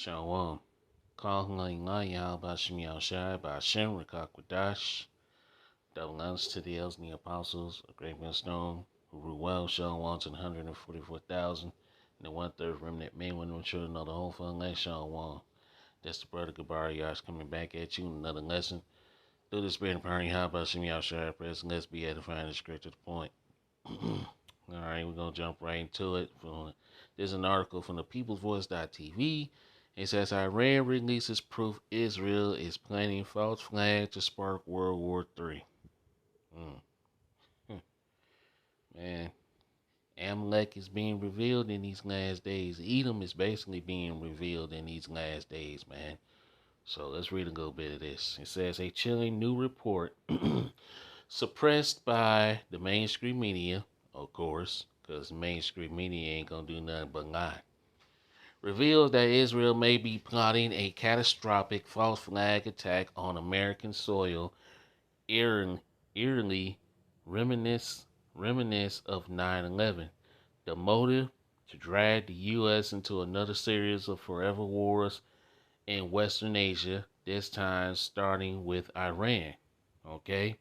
Shalom. Calling Yah Bashim Yahushai Bashem Rakakwadash. Double honors to the elders and the apostles, a great millstone, who rule well, Shalom to the 144,000, and the one-third remnant men, women, and children of the whole fun land, Shalom. That's the brother Gabar Yash coming back at you, another lesson. Through the spirit and power of Yah Bashim Yahushai, press, let's be edifying and straight to the point. Alright, we're going to jump right into it. There's an article from the peoplesvoice.tv. It says Iran releases proof Israel is planting false flag to spark World War III. Man, Amalek is being revealed in these last days. Edom is basically being revealed in these last days, man. So let's read a little bit of this. It says a chilling new report suppressed by the mainstream media, of course, because mainstream media ain't gonna do nothing but lie, reveals that Israel may be plotting a catastrophic false flag attack on American soil, eerily reminisce of 9/11. The motive? To drag the U.S. into another series of forever wars in Western Asia, this time starting with Iran. Okay?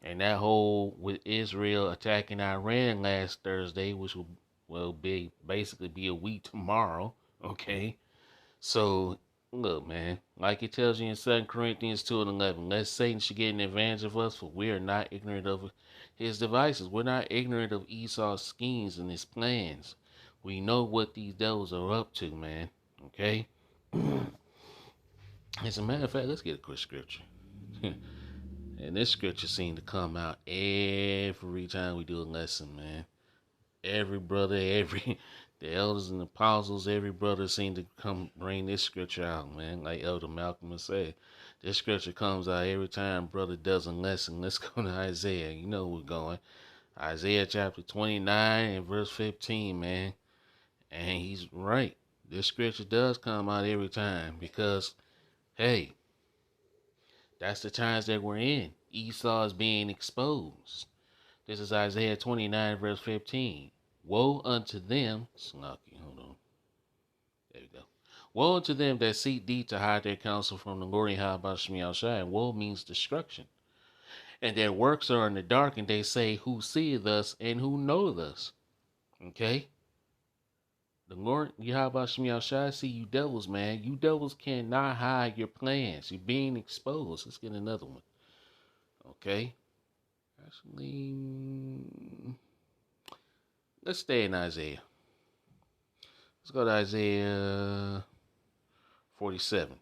And that whole with Israel attacking Iran last Thursday, which will be basically be a week tomorrow. Okay, so look, man, like it tells you in 2 Corinthians 2:11, lest Satan should get an advantage of us, for we are not ignorant of his devices. We're not ignorant of Esau's schemes and his plans. We know what these devils are up to, man. Okay. As a matter of fact, let's get a quick scripture. And this scripture seems to come out every time we do a lesson, man. Every brother, the elders and apostles, every brother seem to come bring this scripture out, man. Like Elder Malcolm would say, this scripture comes out every time brother does a lesson. Let's go to Isaiah. You know where we're going. Isaiah chapter 29 and verse 15, man. And he's right. This scripture does come out every time because, hey, that's the times that we're in. Esau is being exposed. This is Isaiah 29, verse 15. Woe unto them, Snarky, hold on. There we go. Woe unto them that seek thee to hide their counsel from the Lord Yahushai. And woe means destruction. And their works are in the dark, and they say, who seeth us and who knoweth us? Okay? The Lord Yahushai see you devils, man. You devils cannot hide your plans. You're being exposed. Let's get another one. Okay? Actually, let's stay in Isaiah. Let's go to Isaiah 47.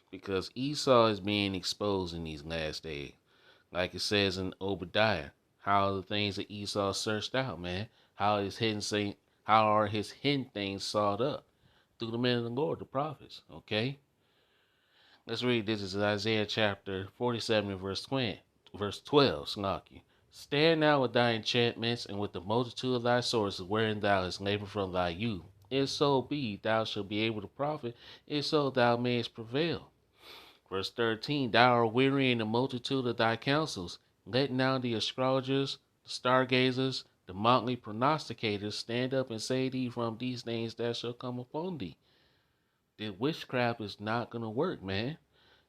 Because Esau is being exposed in these last days. Like it says in Obadiah, how are the things that Esau searched out, man? How are his hidden things sought up? Through the men of the Lord, the prophets. Okay? Let's read this. This is Isaiah chapter 47 and verse 12. Snarky. Stand now with thy enchantments and with the multitude of thy sources wherein thou hast labored from thy youth. If so be thou shalt be able to profit, if so thou mayest prevail. Verse 13, thou art weary in the multitude of thy counsels. Let now the astrologers, the stargazers, the mockly prognosticators stand up and say thee from these things that shall come upon thee. The witchcraft is not going to work, man.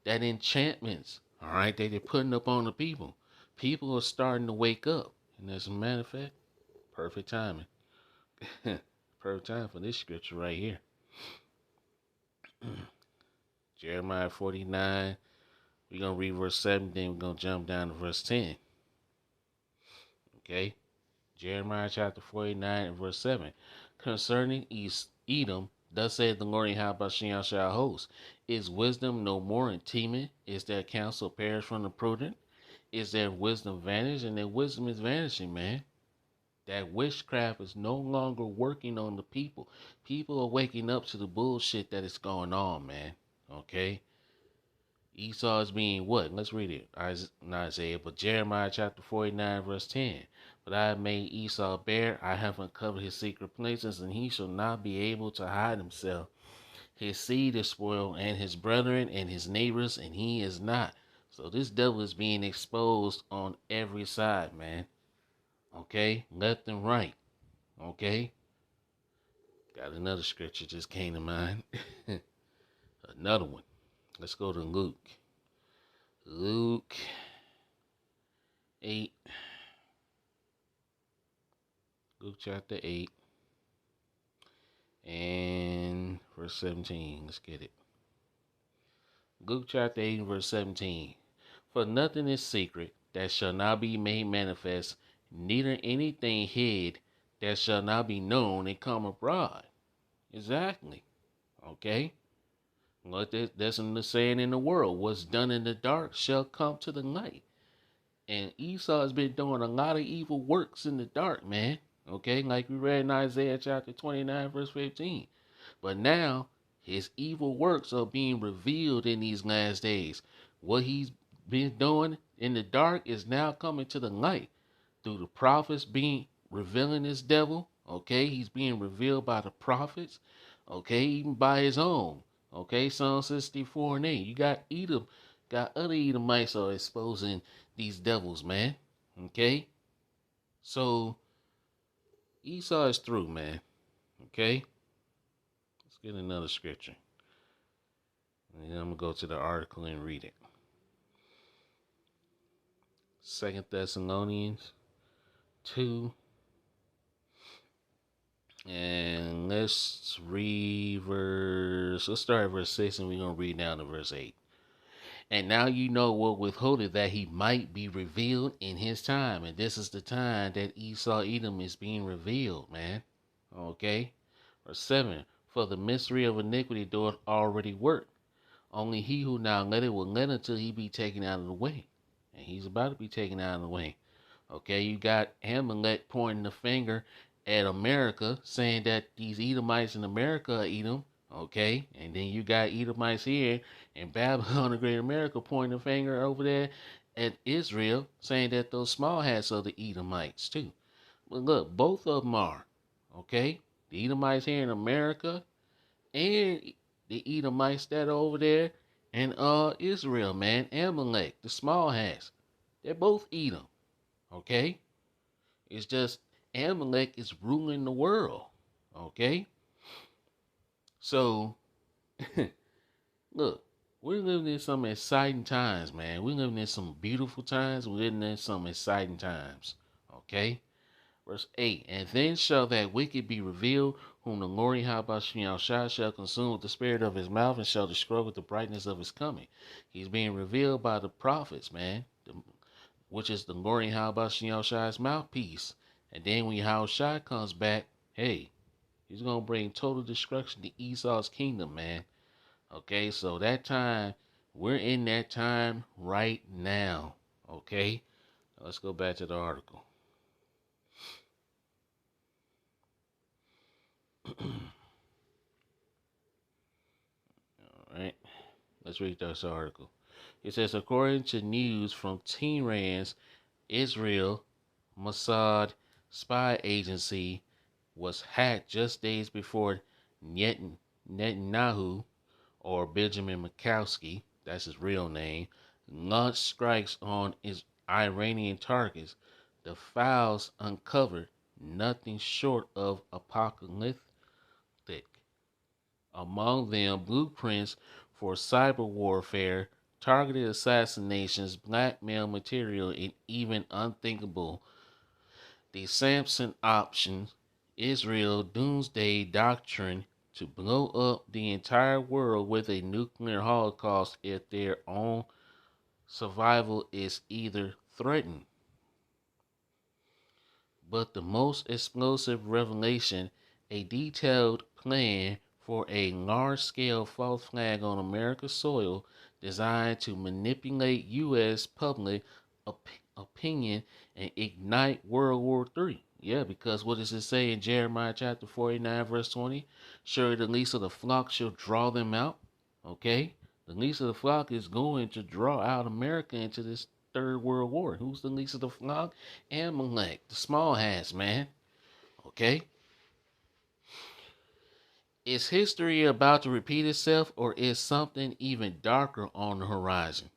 That enchantments, all right, that they're putting up on the people. People are starting to wake up. And as a matter of fact, perfect timing. Perfect time for this scripture right here. Jeremiah 49. We're going to read verse 7, then we're going to jump down to verse 10. Okay? Jeremiah chapter 49 and verse 7. Concerning Edom, thus saith the Lord Yahushua shall host. Is wisdom no more in Teman? Is their counsel perished from the prudent? Is their wisdom vanished? And their wisdom is vanishing, man. That witchcraft is no longer working on the people. People are waking up to the bullshit that is going on, man. Okay? Esau is being what? Let's read it. Not Isaiah, but Jeremiah chapter 49, verse 10. But I have made Esau bare, I have uncovered his secret places, and he shall not be able to hide himself. His seed is spoiled, and his brethren, and his neighbors, and he is not. So this devil is being exposed on every side, man. Okay? Left and right. Okay? Got another scripture just came to mind. Another one. Let's go to Luke. Luke 8. Luke chapter 8 and verse 17. Let's get it. Luke chapter 8 and verse 17. For nothing is secret that shall not be made manifest, neither anything hid that shall not be known and come abroad. Exactly. Okay? What that's in the saying in the world. What's done in the dark shall come to the light. And Esau has been doing a lot of evil works in the dark, man. Okay? Like we read in Isaiah chapter 29, verse 15. But now his evil works are being revealed in these last days. What he's been doing in the dark is now coming to the light through the prophets being revealing this devil. Okay, he's being revealed by the prophets. Okay, even by his own. Okay, Psalm 64 and 8. You got Edom, got other Edomites are exposing these devils, man. Okay, so Esau is through, man. Okay, let's get another scripture. And I'm gonna go to the article and read it. 2 Thessalonians 2. And let's start at verse 6 and we're going to read down to verse 8. And now you know what withholdeth that he might be revealed in his time. And this is the time that Esau Edom is being revealed, man. Okay. Verse 7. For the mystery of iniquity doth already work. Only he who now let it will let until he be taken out of the way. And he's about to be taken out of the way. Okay, you got Amalek pointing the finger at America, saying that these Edomites in America are Edom. Okay, and then you got Edomites here in Babylon, the Great America, pointing the finger over there at Israel, saying that those small hats are the Edomites too. But look, both of them are. Okay, the Edomites here in America and the Edomites that are over there in Israel, man, Amalek, the small hats, they're both Edom. Okay? It's just Amalek is ruling the world. Okay? So, look, we're living in some exciting times, man. We're living in some beautiful times. We're living in some exciting times. Okay? Verse 8. And then shall that wicked be revealed, whom the Lord Yahweh shall consume with the spirit of his mouth and shall destroy with the brightness of his coming. He's being revealed by the prophets, man. Which is the Lord Yahweh's mouthpiece. And then when Yahweh comes back, hey, he's going to bring total destruction to Esau's kingdom, man. Okay, so that time, we're in that time right now. Okay, let's go back to the article. All right, let's read this article. It says, according to news from Tehran's Israel Mossad spy agency was hacked just days before Netanyahu, or Benjamin Mikowski, that's his real name, launched strikes on his Iranian targets. The files uncovered nothing short of apocalyptic. Among them, blueprints for cyber warfare, targeted assassinations, blackmail material, and even unthinkable the Samson option, Israel doomsday doctrine to blow up the entire world with a nuclear holocaust if their own survival is either threatened. But the most explosive revelation, a detailed plan for a large-scale false flag on America's soil designed to manipulate U.S. public opinion and ignite World War III. Yeah, because what does it say in Jeremiah chapter 49, verse 20? Surely the least of the flock shall draw them out. Okay? The least of the flock is going to draw out America into this Third World War. Who's the least of the flock? Amalek, the small hats, man. Okay? Is history about to repeat itself, or is something even darker on the horizon?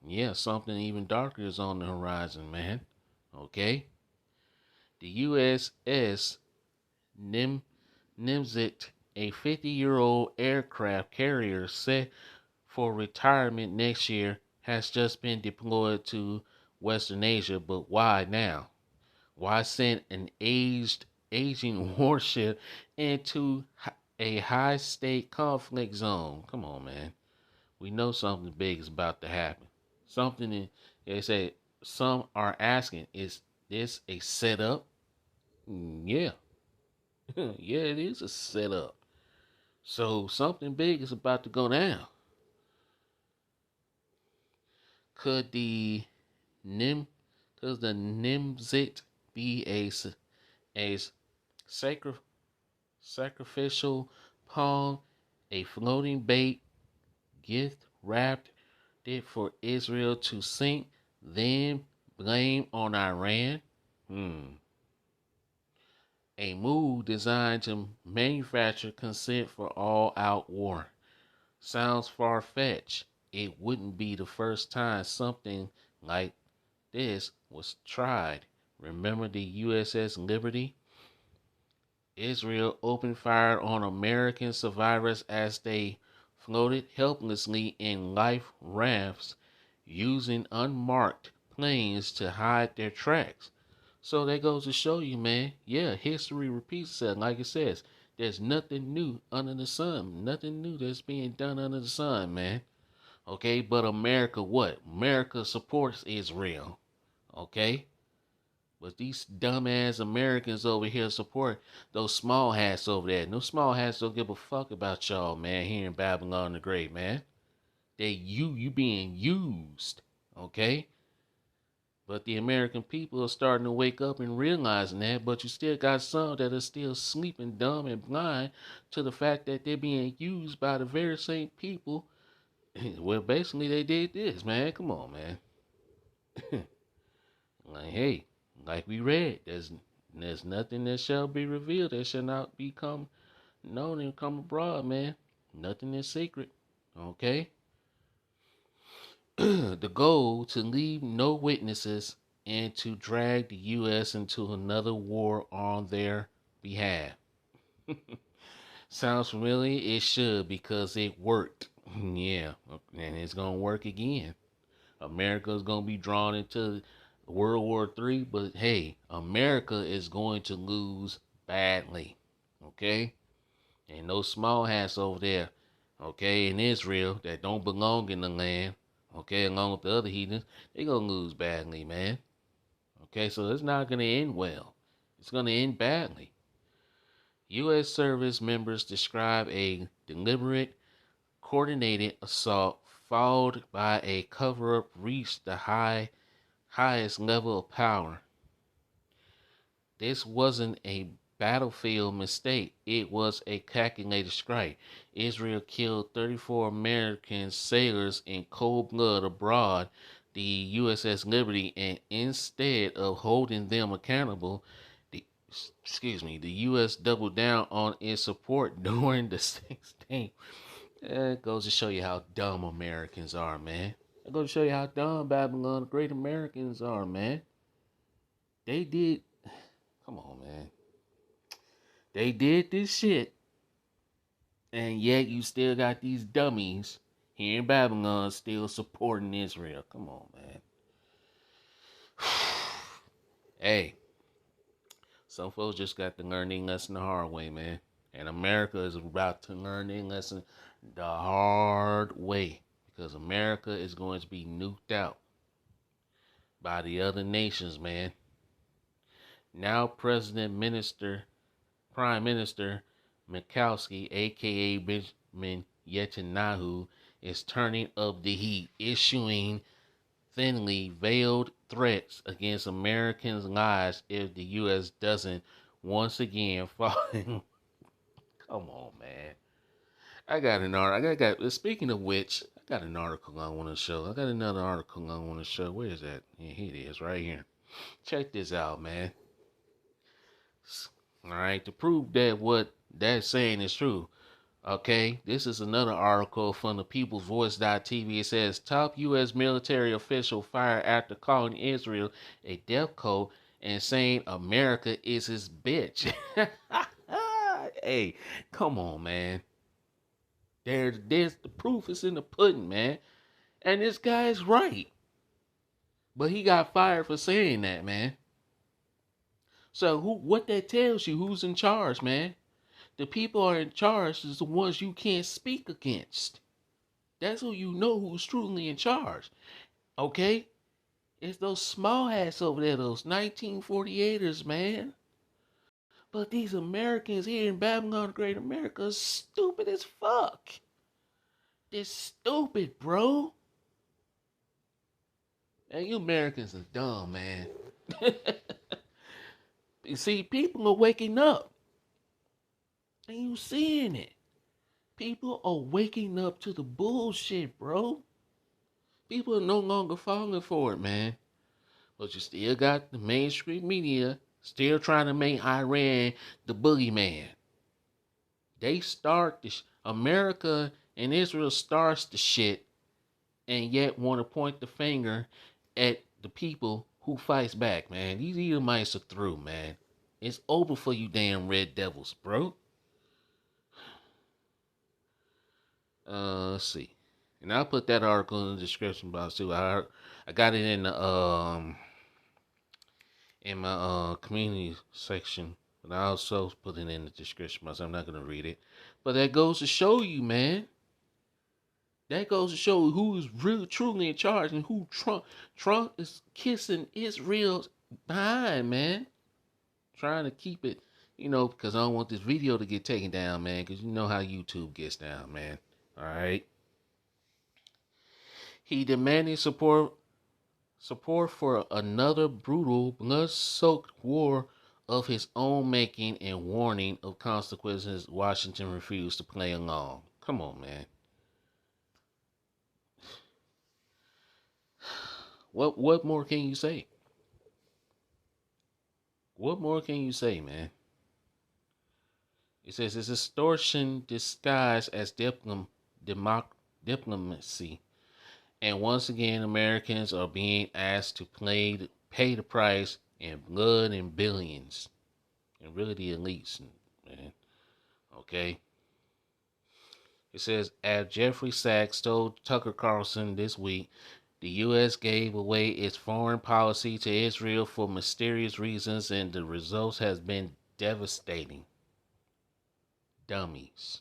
Yeah, something even darker is on the horizon, man. Okay? The USS Nimzit, a 50-year-old aircraft carrier set for retirement next year, has just been deployed to Western Asia. But why now? Why send an aging warship into a high-stake conflict zone? Come on, man. We know something big is about to happen. Something they say some are asking, is this a setup? Yeah. Yeah, it is a setup. So something big is about to go down. Could the Nim could the Nimzit be a sacri- sacrificial pawn, a floating bait gift wrapped it for Israel to sink, then blame on Iran? Hmm. A move designed to manufacture consent for all out war. Sounds far fetched. It wouldn't be the first time something like this was tried. Remember the USS Liberty? Israel opened fire on American survivors as they floated helplessly in life rafts using unmarked planes to hide their tracks. So that goes to show you, man, yeah, history repeats itself. Like it says, there's nothing new under the sun. Nothing new that's being done under the sun, man. Okay, but America what? America supports Israel. Okay? But these dumbass Americans over here support those small hats over there. No small hats don't give a fuck about y'all, man, here in Babylon the Great, man. You being used. Okay? But the American people are starting to wake up and realizing that, but you still got some that are still sleeping dumb and blind to the fact that they're being used by the very same people. Well, basically they did this, man. Come on, man. Like, hey, like we read, there's nothing that shall be revealed that shall not become known and come abroad, man. Nothing is secret. Okay? The goal to leave no witnesses and to drag the US into another war on their behalf. Sounds familiar? It should, because it worked. Yeah, and it's gonna work again. America's gonna be drawn into World War III, but hey, America is going to lose badly. Okay? And those small hats over there, okay, in Israel that don't belong in the land, okay, along with the other heathens, they gonna lose badly, man. Okay, so it's not gonna end well. It's gonna end badly. U.S. service members describe a deliberate, coordinated assault followed by a cover-up reached the highest level of power. This wasn't a battlefield mistake. It was a calculated strike. Israel killed 34 American sailors in cold blood aboard the USS Liberty, and instead of holding them accountable, the the U.S. doubled down on its support during the 16th. It goes to show you how dumb Americans are, man. It goes to show you how dumb Babylon, the great Americans are, man. They did. Come on, man. They did this shit, and yet you still got these dummies here in Babylon still supporting Israel. Come on, man. Hey, some folks just got to learn their lesson the hard way, man. And America is about to learn their lesson the hard way, because America is going to be nuked out by the other nations, man. Now, Prime Minister Mikowski, aka Benjamin Netanyahu, is turning up the heat, issuing thinly veiled threats against Americans' lives if the U.S. doesn't once again fall. Come on, man. I got an article. Speaking of which, I got an article I want to show. I got another article I want to show. Where is that? Yeah, here it is, right here. Check this out, man. All right, to prove that what that's saying is true. Okay, this is another article from the People's Voice.tv. It says top U.S. military official fired after calling Israel a death cult and saying America is his bitch. Hey, come on, man. There's the proof is in the pudding, man. And this guy's right. But he got fired for saying that, man. So what that tells you, who's in charge, man? The people are in charge is the ones you can't speak against. That's who you know who's truly in charge. Okay? It's those small hats over there, those 1948ers, man. But these Americans here in Babylon, the Great America, are stupid as fuck. They're stupid, bro. And you Americans are dumb, man. You see, people are waking up. And you seeing it. People are waking up to the bullshit, bro. People are no longer falling for it, man. But you still got the mainstream media still trying to make Iran the boogeyman. They start this. America and Israel starts the shit and yet want to point the finger at the people who fights back, man. These Edomites are through, man. It's over for you damn red devils, bro. Let's see. And I'll put that article in the description box too. I got it in my community section, but I also put it in the description box. I'm not gonna read it. But that goes to show you, man. That goes to show who is really truly in charge and who Trump is kissing Israel's behind, man. Trying to keep it, because I don't want this video to get taken down, man. Because you know how YouTube gets down, man. All right. He demanded support for another brutal, blood-soaked war of his own making and warning of consequences. Washington refused to play along. Come on, man. What more can you say? What more can you say, man? It says it's extortion disguised as diplomacy. And once again, Americans are being asked to pay the price in blood and billions. And really the elites, man. Okay? It says, as Jeffrey Sachs told Tucker Carlson this week, the U.S. gave away its foreign policy to Israel for mysterious reasons, and the results has been devastating. Dummies.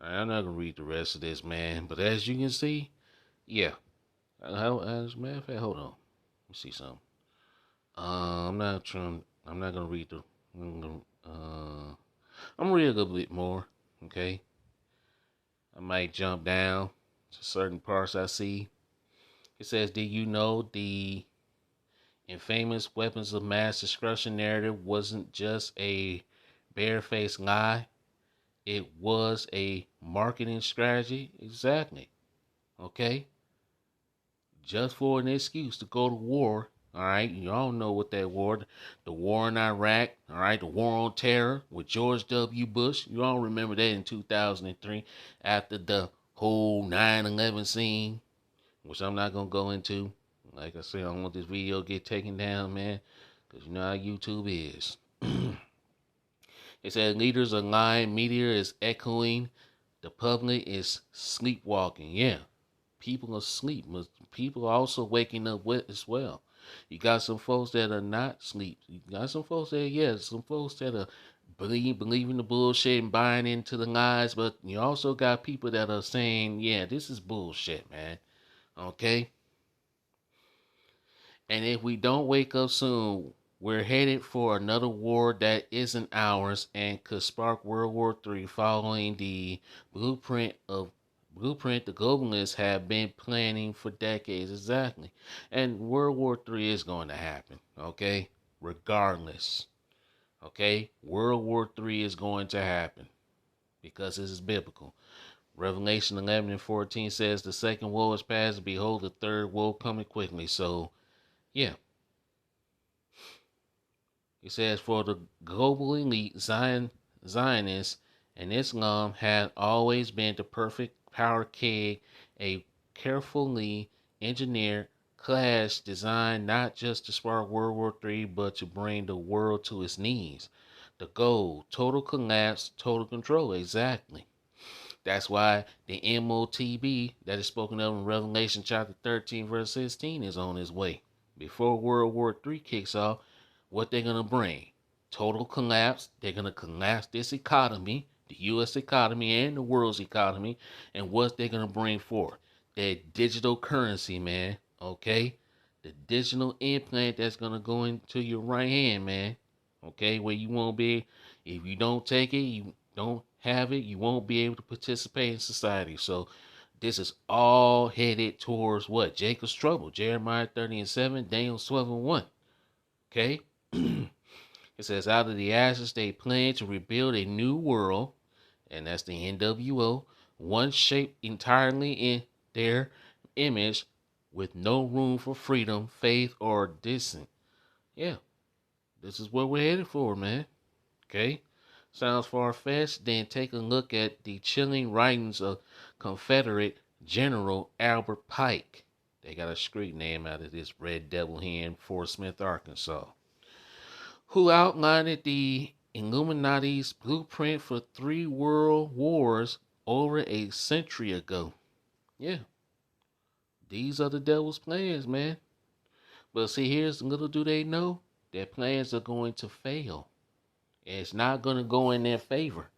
I'm not going to read the rest of this, man. But as you can see, yeah. As a matter of fact, hold on. Let me see something. I'm not gonna read the. I'm gonna read a little bit more. Okay. I might jump down to certain parts I see. It says, "Did you know the infamous weapons of mass destruction narrative wasn't just a barefaced lie? It was a marketing strategy." Exactly. Okay. Just for an excuse to go to war. All right, you all know what that war, the war in Iraq, all right, the war on terror with George W. Bush. You all remember that in 2003 after the whole 9/11 scene, which I'm not going to go into. Like I said, I don't want this video to get taken down, man, because you know how YouTube is. It said leaders are lying, media is echoing, the public is sleepwalking. Yeah, people are asleep. People are also waking up with as well. You got some folks that are not asleep. You got some folks that, some folks that are believing the bullshit and buying into the lies. But you also got people that are saying, yeah, this is bullshit, man. Okay? And if we don't wake up soon, we're headed for another war that isn't ours and could spark World War III following the blueprint the globalists have been planning for decades. Exactly. And World War III is going to happen, okay? Regardless. Okay? World War III is going to happen because this is biblical. Revelation 11 and 14 says the second woe is past, behold the third woe coming quickly. So, yeah. It says, for the global elite, Zionists and Islam had always been the perfect power keg, a carefully engineered clash designed not just to spark World War III, but to bring the world to its knees. The goal, total collapse, total control. Exactly. That's why the MOTB that is spoken of in Revelation chapter 13, verse 16 is on its way. Before World War III kicks off, what they're going to bring? Total collapse. They're going to collapse this economy, the U.S. economy and the world's economy, and what they're going to bring forth? That digital currency, man, okay? The digital implant that's going to go into your right hand, man, okay? Where you won't be, if you don't take it, you don't have it, you won't be able to participate in society. So this is all headed towards what? Jacob's trouble. Jeremiah 30:7, Daniel 12:1. Okay? It says, out of the ashes they plan to rebuild a new world, and that's the NWO, one shaped entirely in their image with no room for freedom, faith, or dissent. Yeah, this is what we're headed for, man. Okay? Sounds far-fetched? Then take a look at the chilling writings of Confederate General Albert Pike. They got a street name out of this Red Devil here in Fort Smith, Arkansas, who outlined the Illuminati's blueprint for 3 world wars over a century ago. Yeah, these are the devil's plans, man. But see, here's little do they know, their plans are going to fail. It's not going to go in their favor.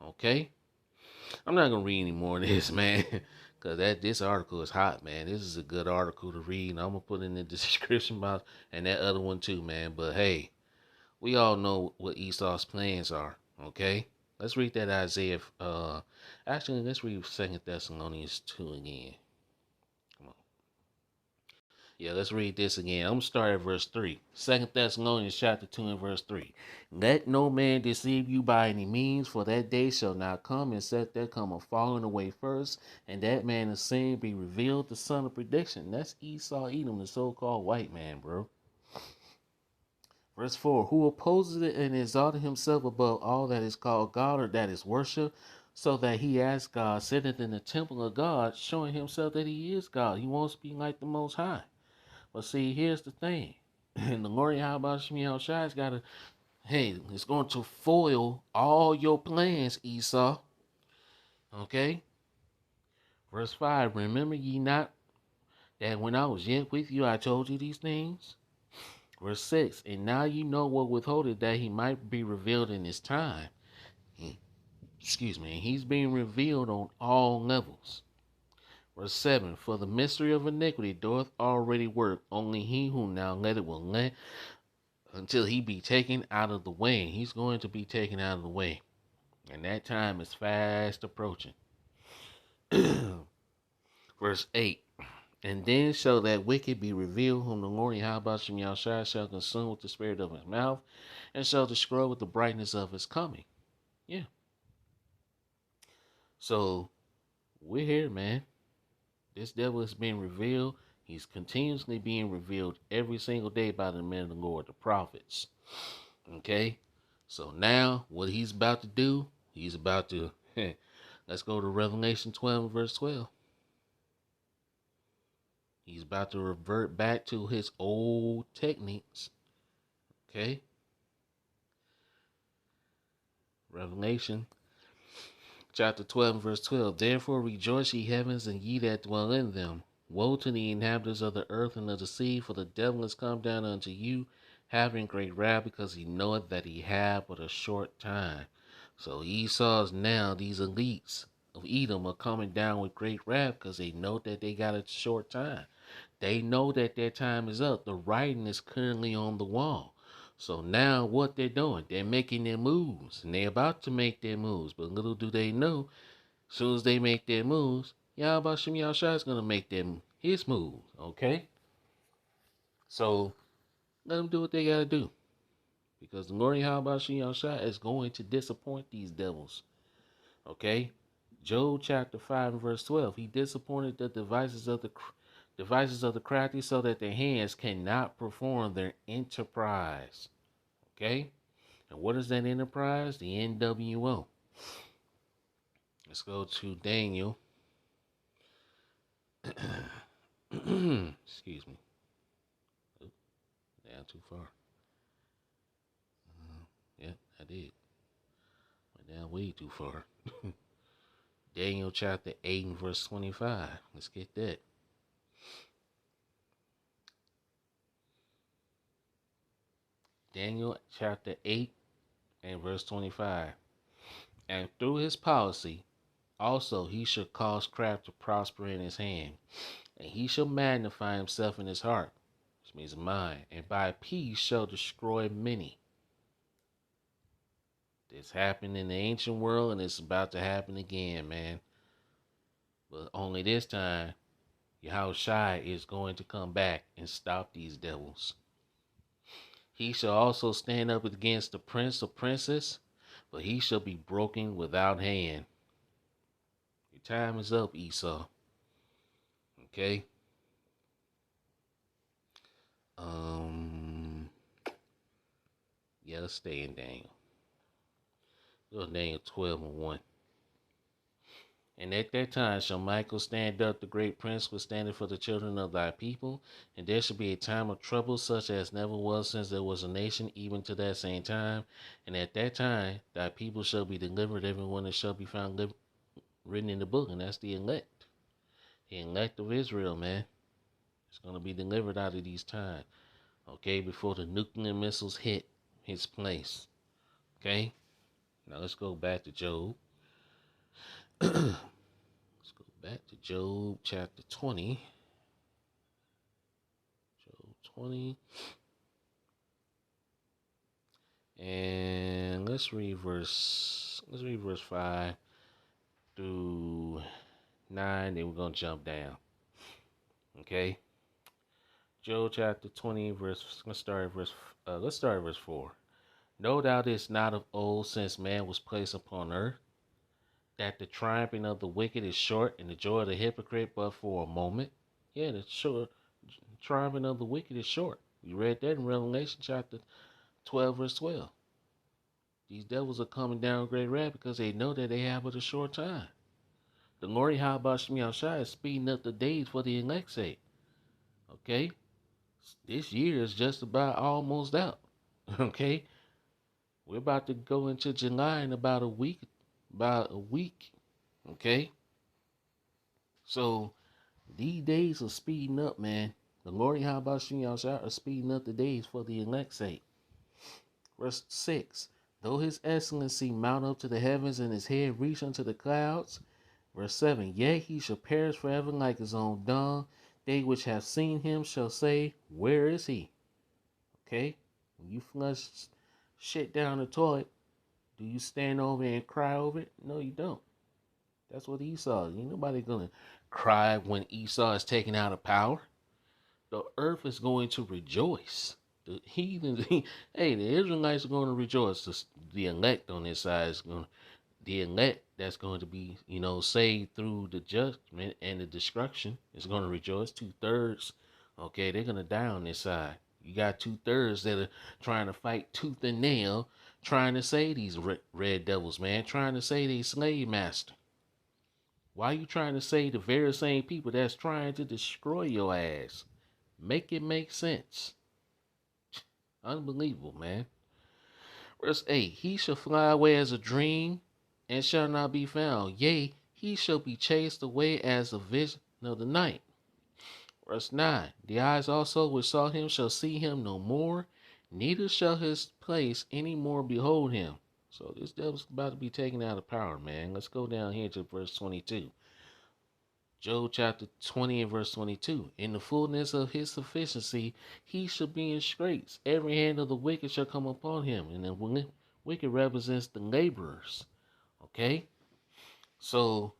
Okay? I'm not gonna read any more of this, man, because this article is hot, man. This is a good article to read, and I'm gonna put it in the description box and that other one too, man. But hey, we all know what Esau's plans are. Okay, let's read that Isaiah. Actually, let's read 2 Thessalonians 2 again. Come on. Yeah, let's read this again. I'm going to start at verse 3. 2 Thessalonians chapter 2 and verse 3. Let no man deceive you by any means, for that day shall not come, except there come a falling away first, and that man of sin be revealed, the son of perdition. That's Esau Edom, the so-called white man, bro. Verse 4. Who opposes it and exalted himself above all that is called God or that is worship, so that he as God sitteth in the temple of God, showing himself that he is God. He wants to be like the Most High. But see, here's the thing. And the Lord Yahweh Shemi Shai's got to, hey, it's going to foil all your plans, Esau. Okay? Verse 5, remember ye not that when I was yet with you, I told you these things? Verse 6, and now you know what withholdeth, that he might be revealed in his time. Excuse me, he's being revealed on all levels. Verse 7, for the mystery of iniquity doth already work, only he who now letteth will let until he be taken out of the way. He's going to be taken out of the way. And that time is fast approaching. Verse 8, and then shall that wicked be revealed, whom the Lord Yahweh shall consume with the spirit of his mouth, and shall destroy with the brightness of his coming. Yeah. So, we're here, man. This devil is being revealed. He's continuously being revealed every single day by the men of the Lord, the prophets. Okay? So now, what he's about to do, he's about to, let's go to Revelation 12, verse 12. He's about to revert back to his old techniques. Okay? Revelation chapter 12, verse 12. Therefore rejoice, ye heavens, and ye that dwell in them. Woe to the inhabitants of the earth and of the sea, for the devil is come down unto you, having great wrath, because he knoweth that he hath but a short time. So Esau's now, these elites of Edom are coming down with great wrath because they know that they got a short time. They know that their time is up. The writing is currently on the wall. So now what they're doing, they're making their moves, and they're about to make their moves. But little do they know, as soon as they make their moves, Yahweh Shem Yahshua is going to make them his moves, okay? So let them do what they got to do. Because the Lord Yahweh Shem Yahshua is going to disappoint these devils, okay? Job chapter 5 and verse 12, he disappointed the devices of the crafty so that their hands cannot perform their enterprise. Okay? And what is that enterprise? The NWO. Let's go to Daniel. Excuse me. Down too far. Yeah, I did. Went down way too far. Daniel chapter 8 and verse 25. Let's get that. Daniel chapter 8 and verse 25. And through his policy, also he shall cause craft to prosper in his hand, and he shall magnify himself in his heart, which means mind, and by peace shall destroy many. This happened in the ancient world, and it's about to happen again, man. But only this time, Yahushua is going to come back and stop these devils. He shall also stand up against the prince or princess, but he shall be broken without hand. Your time is up, Esau. Okay? Yeah, let's stay in Daniel. Go to Daniel 12 and 1. And at that time shall Michael stand up, the great prince, withstanding for the children of thy people. And there shall be a time of trouble such as never was since there was a nation, even to that same time. And at that time thy people shall be delivered, everyone that shall be found written in the book. And that's the elect. The elect of Israel, man. It's going to be delivered out of these times. Okay, before the nuclear missiles hit his place. Okay? Now let's go back to Job. Let's go back to Job chapter 20. Job 20. And let's read verse 5 through 9, then we're gonna jump down. Okay? Job chapter 20, let's start at verse 4. No doubt it's not of old, since man was placed upon earth, that the triumphing of the wicked is short, and the joy of the hypocrite but for a moment. Yeah, the triumphing of the wicked is short. We read that in Revelation chapter 12, verse 12. These devils are coming down great wrath because they know that they have but a short time. The Lord Yahushua is speeding up the days for the elect's sake. Okay? This year is just about almost out. Okay? We're about to go into July in about a week. Okay? So these days are speeding up, man. The Lord Yahushua is speeding up the days for the elect's sake. Verse 6. Though his excellency mount up to the heavens and his head reach unto the clouds. Verse 7. Yet he shall perish forever like his own dung. They which have seen him shall say, where is he? Okay? When you flush shit down the toilet, do you stand over and cry over it? No, you don't. That's what Esau is. Ain't nobody gonna cry when Esau is taken out of power. The earth is going to rejoice. The heathens, hey, the Israelites are going to rejoice. The elect on this side is going to, the elect that's going to be, saved through the judgment and the destruction is going to rejoice. 2/3, okay, they're going to die on this side. You got 2/3 that are trying to fight tooth and nail, trying to say these red devils, man, trying to say they slave master. Why are you trying to say the very same people that's trying to destroy your ass? Make it make sense. Unbelievable, man. Verse 8. He shall fly away as a dream and shall not be found. Yea, he shall be chased away as a vision of the night. Verse 9. The eyes also which saw him shall see him no more, neither shall his place any more behold him. So this devil's about to be taken out of power, man. Let's go down here to verse 22. Job chapter 20 and verse 22. In the fullness of his sufficiency, he shall be in straits. Every hand of the wicked shall come upon him. And the wicked represents the laborers. Okay? So,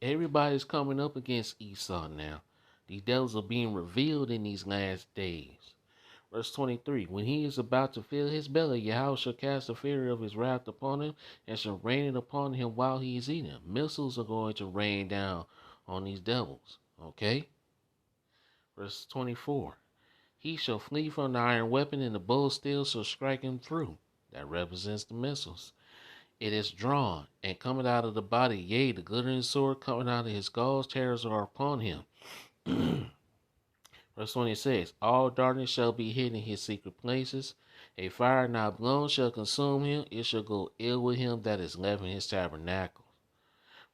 everybody's coming up against Esau now. These devils are being revealed in these last days. Verse 23. When he is about to fill his belly, Yahweh shall cast the fury of his wrath upon him, and shall rain it upon him while he is eating. Missiles are going to rain down on these devils. Okay? Verse 24. He shall flee from the iron weapon, and the bow steel shall strike him through. That represents the missiles. It is drawn, and coming out of the body, yea, the glittering sword coming out of his galls, terrors are upon him. Verse 26. All darkness shall be hid in his secret places, A fire not blown shall consume him. It shall go ill with him that is left in his tabernacle.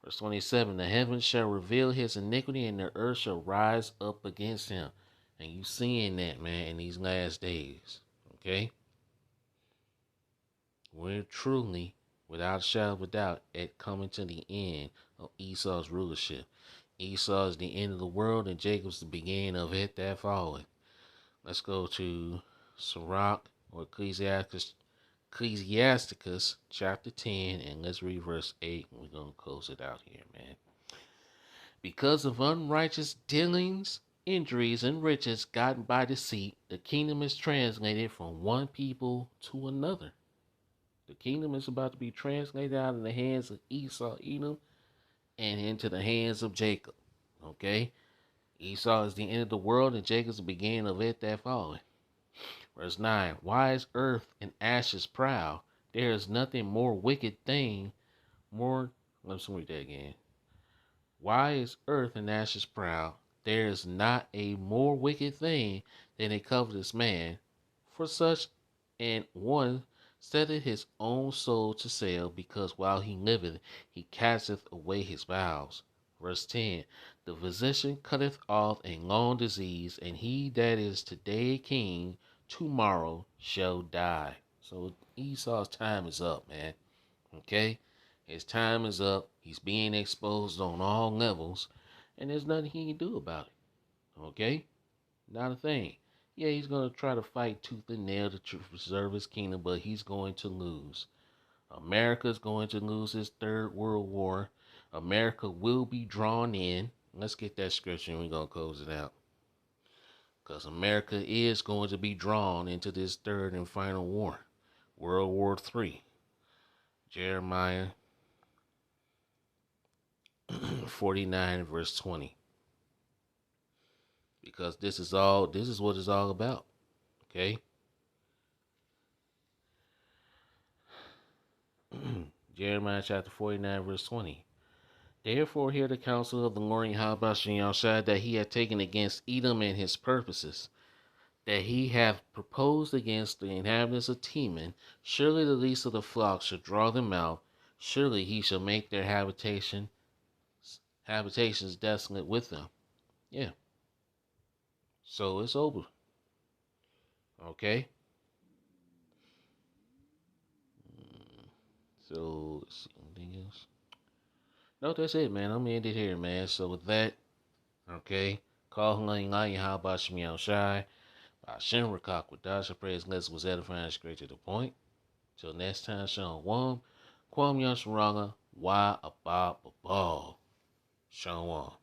Verse 27, the heavens shall reveal his iniquity, and the earth shall rise up against him. And you seeing that, man, in these last days. Okay? We're truly, without a shadow of a doubt, at coming to the end of Esau's rulership. Esau is the end of the world, and Jacob's the beginning of it that followed. Let's go to Sirach or Ecclesiasticus chapter 10, and let's read verse 8. We're going to close it out here, man. Because of unrighteous dealings, injuries, and riches gotten by deceit, the kingdom is translated from one people to another. The kingdom is about to be translated out of the hands of Esau, Edom, and into the hands of Jacob. Okay? Esau is the end of the world, and Jacob is the beginning of it that followeth. Verse 9, why is earth and ashes proud? There is nothing more wicked thing, let's read that again. Why is earth and ashes proud? There is not a more wicked thing than a covetous man, for such an one setteth his own soul to sale, because while he liveth, he casteth away his vows. Verse 10, the physician cutteth off a long disease, and he that is today king, tomorrow shall die. So Esau's time is up, man. Okay? His time is up. He's being exposed on all levels, and there's nothing he can do about it. Okay? Not a thing. Yeah, he's going to try to fight tooth and nail to preserve his kingdom, but he's going to lose. America's going to lose his third world war. America will be drawn in. Let's get that scripture and we're going to close it out. Because America is going to be drawn into this third and final war. World War III. Jeremiah 49 verse 20. Because this is what it's all about. Okay? Jeremiah chapter 49 verse 20. Therefore hear the counsel of the Lord Yahweh that he hath taken against Edom and his purposes, that he hath proposed against the inhabitants of Teman. Surely the least of the flock shall draw them out. Surely he shall make their habitations desolate with them. Yeah. So it's over. Okay? So, let's see, anything else? No, that's it, man. I'm gonna end it here, man. So with that, okay, call Hulayin how about Shemiel Shai? Shem Rakak with Dasha Praise Less was edifying straight to the point. Till next time, Sean Wong, Kwam Yasharanga, Why Abab Babal. Sean Wong.